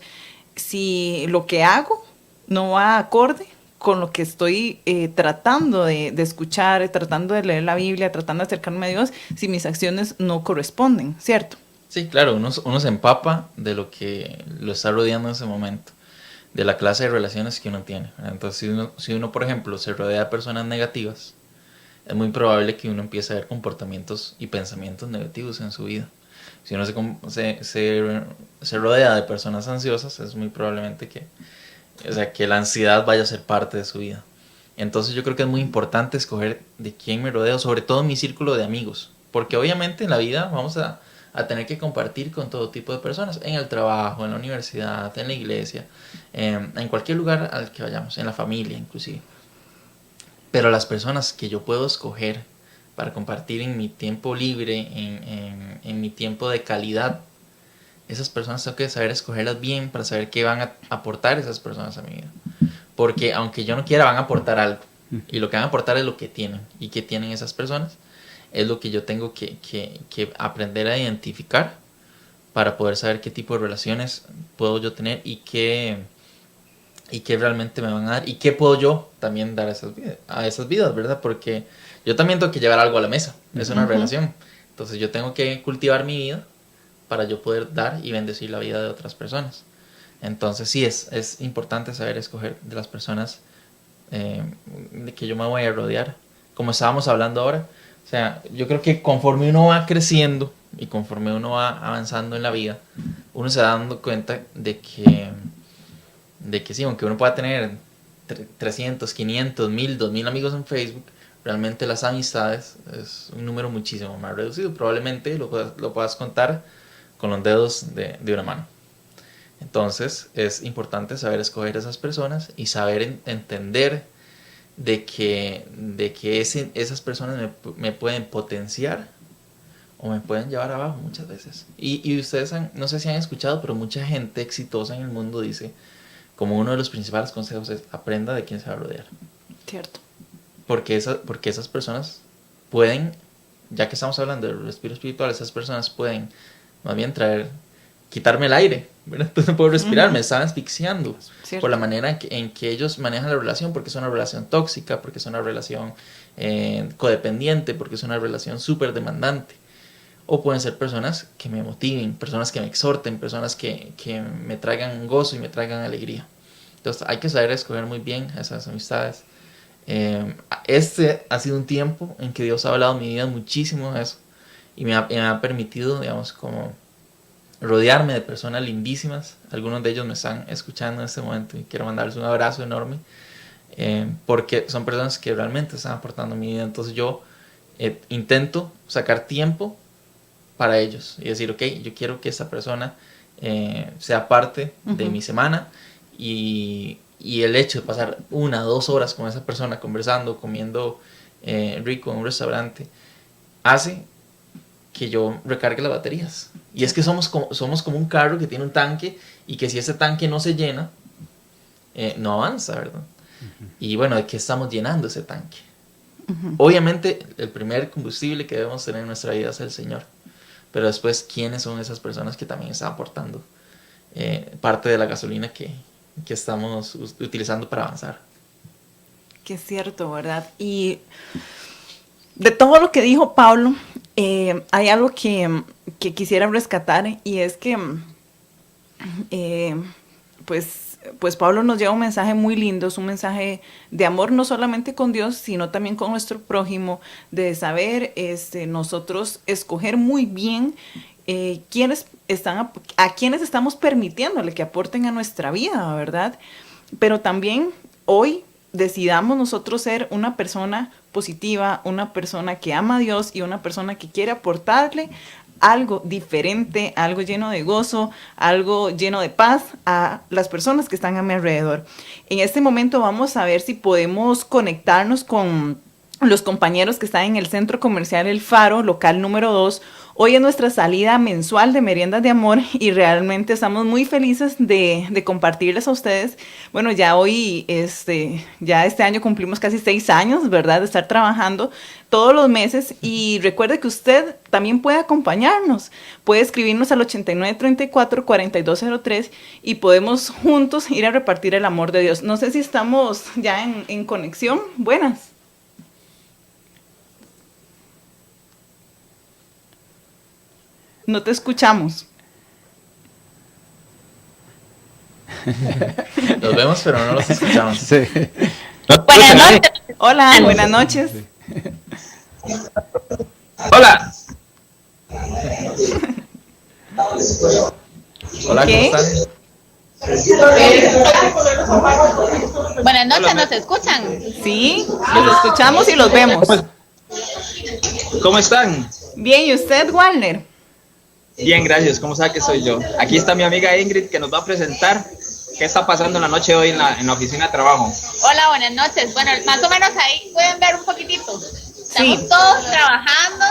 si lo que hago no va acorde con lo que estoy tratando de escuchar, tratando de leer la Biblia, tratando de acercarme a Dios, si mis acciones no corresponden, ¿cierto? Sí, claro, uno se empapa de lo que lo está rodeando en ese momento, de la clase de relaciones que uno tiene. Entonces, si uno, por ejemplo, se rodea de personas negativas, es muy probable que uno empiece a ver comportamientos y pensamientos negativos en su vida. Si uno se rodea de personas ansiosas, es muy probablemente que la ansiedad vaya a ser parte de su vida. Entonces yo creo que es muy importante escoger de quién me rodeo, sobre todo en mi círculo de amigos, porque obviamente en la vida vamos a tener que compartir con todo tipo de personas, en el trabajo, en la universidad, en la iglesia, en cualquier lugar al que vayamos, en la familia inclusive. Pero las personas que yo puedo escoger para compartir en mi tiempo libre, en mi tiempo de calidad, esas personas tengo que saber escogerlas bien para saber qué van a aportar esas personas a mi vida. Porque aunque yo no quiera, van a aportar algo. Y lo que van a aportar es lo que tienen. Y qué tienen esas personas es lo que yo tengo que aprender a identificar para poder saber qué tipo de relaciones puedo yo tener y qué realmente me van a dar y qué puedo yo también dar a esas vidas, ¿verdad? Porque yo también tengo que llevar algo a la mesa, es una relación. Entonces yo tengo que cultivar mi vida para yo poder dar y bendecir la vida de otras personas. Entonces sí, es importante saber escoger de las personas de que yo me voy a rodear, como estábamos hablando ahora. O sea, yo creo que conforme uno va creciendo y conforme uno va avanzando en la vida, uno se va dando cuenta de que sí, aunque uno pueda tener 300, 500, 1000, 2000 amigos en Facebook, realmente las amistades es un número muchísimo más reducido. Probablemente lo puedas contar con los dedos de una mano. Entonces es importante saber escoger esas personas y saber entender de que esas personas me pueden potenciar o me pueden llevar abajo muchas veces. Y ustedes no sé si han escuchado, pero mucha gente exitosa en el mundo dice, como uno de los principales consejos es, aprenda de quién se va a rodear. Cierto. Porque esas personas pueden, ya que estamos hablando del respiro espiritual, esas personas pueden más bien quitarme el aire, ¿verdad? Entonces no puedo respirar, me están asfixiando. Cierto. Por la manera en que ellos manejan la relación, porque es una relación tóxica, porque es una relación codependiente, porque es una relación súper demandante. O pueden ser personas que me motiven, personas que me exhorten, personas que me traigan gozo y me traigan alegría. Entonces hay que saber escoger muy bien esas amistades. Este ha sido un tiempo en que Dios ha hablado en mi vida muchísimo de eso. Y me ha permitido, digamos, como rodearme de personas lindísimas. Algunos de ellos me están escuchando en este momento y quiero mandarles un abrazo enorme. Porque son personas que realmente están aportando a mi vida. Entonces yo intento sacar tiempo para ellos y decir, ok, yo quiero que esta persona sea parte de mi semana y el hecho de pasar 1 o 2 horas con esa persona conversando, comiendo rico en un restaurante, hace que yo recargue las baterías. Y es que somos como un carro que tiene un tanque y que si ese tanque no se llena, no avanza, ¿verdad? Y bueno, ¿de qué estamos llenando ese tanque? Obviamente el primer combustible que debemos tener en nuestra vida es el Señor. Pero después, ¿quiénes son esas personas que también están aportando parte de la gasolina que estamos utilizando para avanzar? Que es cierto, ¿verdad? Y de todo lo que dijo Pablo, hay algo que quisiera rescatar y es que, pues Pablo nos lleva un mensaje muy lindo, es un mensaje de amor no solamente con Dios, sino también con nuestro prójimo, de saber nosotros escoger muy bien a quienes estamos permitiéndole que aporten a nuestra vida, ¿verdad? Pero también hoy decidamos nosotros ser una persona positiva, una persona que ama a Dios y una persona que quiere aportarle algo diferente, algo lleno de gozo, algo lleno de paz a las personas que están a mi alrededor. En este momento vamos a ver si podemos conectarnos con los compañeros que están en el Centro Comercial El Faro, local número 2. Hoy es nuestra salida mensual de Meriendas de Amor y realmente estamos muy felices de compartirles a ustedes. Bueno, ya hoy, ya este año cumplimos casi 6 años, ¿verdad? De estar trabajando todos los meses y recuerde que usted también puede acompañarnos. Puede escribirnos al 8934-4203 y podemos juntos ir a repartir el amor de Dios. No sé si estamos ya en conexión. Buenas. No te escuchamos. Los vemos, pero no los escuchamos. Sí. Buenas noches. Hola, buenas noches. Hola. Hola, ¿Qué? ¿cómo están? Buenas noches, Hola, ¿nos escuchan? Sí, los escuchamos y los vemos. ¿Cómo están? Bien, ¿y usted, Walner? Bien, gracias. ¿Cómo sabe que soy yo? Aquí está mi amiga Ingrid que nos va a presentar qué está pasando en la noche de hoy en la oficina de trabajo. Hola, buenas noches. Bueno, más o menos ahí pueden ver un poquitito. Estamos Sí. todos trabajando,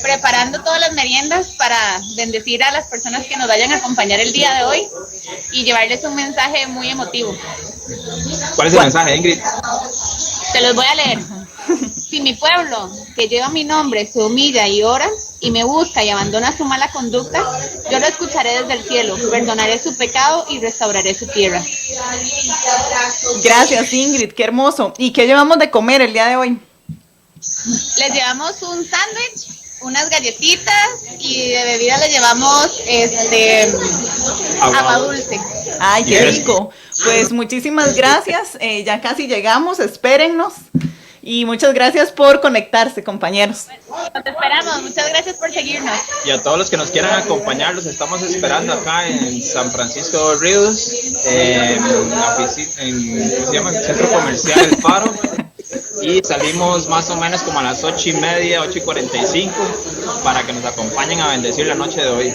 preparando todas las meriendas para bendecir a las personas que nos vayan a acompañar el día de hoy y llevarles un mensaje muy emotivo. ¿Cuál es el mensaje, Ingrid? Se los voy a leer. Si mi pueblo, que lleva mi nombre, se humilla y ora y me busca y abandona su mala conducta, yo lo escucharé desde el cielo, perdonaré su pecado y restauraré su tierra. Gracias, Ingrid, qué hermoso. ¿Y qué llevamos de comer el día de hoy? Les llevamos un sándwich, unas galletitas y de bebida les llevamos agua dulce. Ay, qué Yes. rico. Pues muchísimas gracias. Ya casi llegamos, espérennos. Y muchas gracias por conectarse, compañeros. Los esperamos, muchas gracias por seguirnos. Y a todos los que nos quieran acompañar, los estamos esperando acá en San Francisco de Ríos, en ¿cómo se llama? El Centro Comercial El Faro. Y salimos más o menos como a las 8:30, 8:45, para que nos acompañen a bendecir la noche de hoy.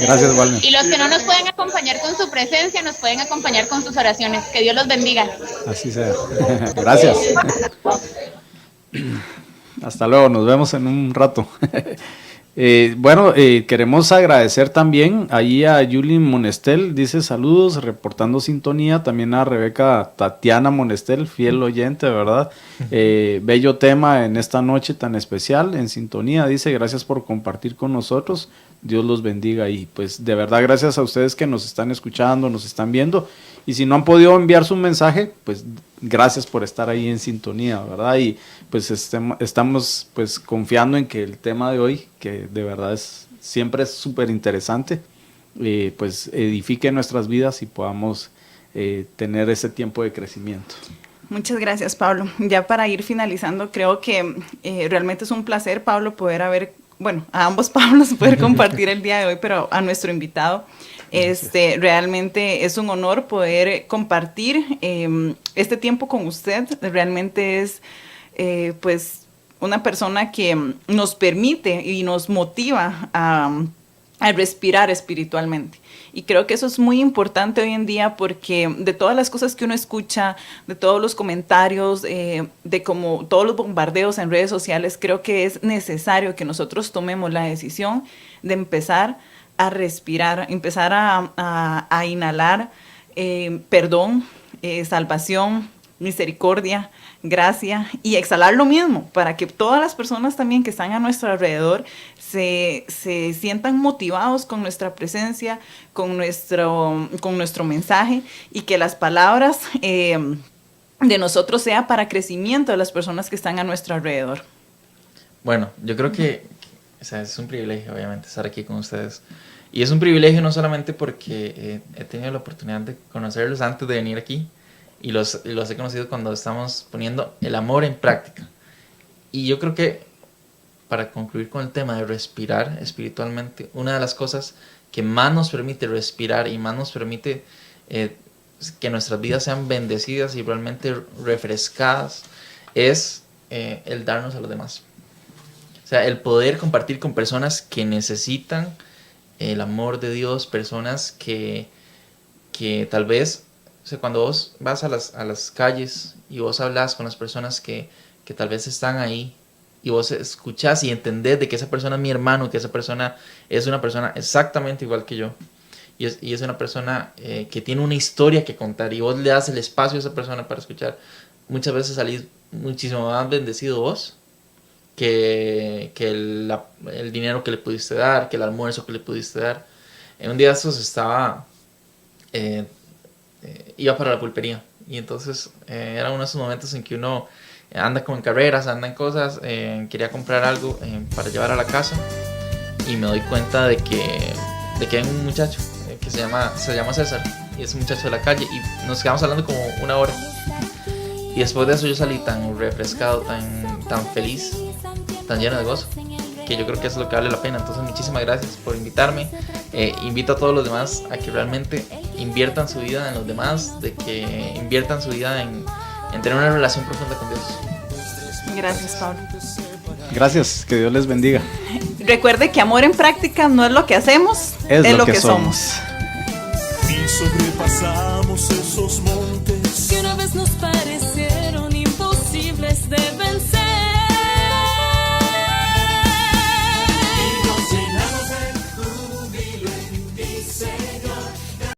Gracias, Walner. Y los que no nos pueden acompañar con su presencia, nos pueden acompañar con sus oraciones. Que Dios los bendiga. Así sea. Gracias. Hasta luego, nos vemos en un rato. Queremos agradecer también ahí a Yuli Monestel, dice saludos, reportando sintonía, también a Rebeca Tatiana Monestel, fiel oyente, ¿verdad? Bello tema en esta noche tan especial, en sintonía, dice, gracias por compartir con nosotros, Dios los bendiga y pues de verdad gracias a ustedes que nos están escuchando, nos están viendo y si no han podido enviar su mensaje, pues gracias por estar ahí en sintonía, ¿verdad? Y pues estamos pues confiando en que el tema de hoy, que de verdad siempre es súper interesante, pues edifique nuestras vidas y podamos tener ese tiempo de crecimiento. Muchas gracias, Pablo. Ya para ir finalizando, creo que realmente es un placer, Pablo, a ambos Pablos poder compartir el día de hoy, pero a nuestro invitado. Realmente es un honor poder compartir este tiempo con usted. Realmente es pues una persona que nos permite y nos motiva a respirar espiritualmente. Y creo que eso es muy importante hoy en día porque de todas las cosas que uno escucha, de todos los comentarios, de como todos los bombardeos en redes sociales, creo que es necesario que nosotros tomemos la decisión de empezar a respirar, empezar a inhalar perdón, salvación, misericordia, gracia y exhalar lo mismo para que todas las personas también que están a nuestro alrededor se sientan motivados con nuestra presencia, con nuestro mensaje y que las palabras de nosotros sea para crecimiento de las personas que están a nuestro alrededor. Bueno, yo creo que es un privilegio, obviamente, estar aquí con ustedes. Y es un privilegio no solamente porque he tenido la oportunidad de conocerlos antes de venir aquí, y los he conocido cuando estamos poniendo el amor en práctica. Y yo creo que, para concluir con el tema de respirar espiritualmente, una de las cosas que más nos permite respirar y más nos permite que nuestras vidas sean bendecidas y realmente refrescadas es el darnos a los demás. O sea, el poder compartir con personas que necesitan el amor de Dios, personas que tal vez, o sea, cuando vos vas a las calles y vos hablas con las personas que tal vez están ahí, y vos escuchás y entendés de que esa persona es mi hermano, que esa persona es una persona exactamente igual que yo, y es una persona que tiene una historia que contar, y vos le das el espacio a esa persona para escuchar, muchas veces salís muchísimo más bendecido vos que el dinero que le pudiste dar, que el almuerzo que le pudiste dar. En un día de estos iba para la pulpería, y entonces era uno de esos momentos en que uno anda como en carreras, anda en cosas, quería comprar algo para llevar a la casa, y me doy cuenta de que hay un muchacho que se llama César, y es un muchacho de la calle, y nos quedamos hablando como una hora, y después de eso yo salí tan refrescado, tan feliz, tan lleno de gozo, que yo creo que eso es lo que vale la pena. Entonces muchísimas gracias por invitarme. Invito a todos los demás a que realmente inviertan su vida en los demás, de que inviertan su vida en tener una relación profunda con Dios. Gracias, Pablo. Gracias, que Dios les bendiga. Recuerde que amor en práctica no es lo que hacemos, es lo que somos. Y sobrepasamos esos montes que una vez nos parecieron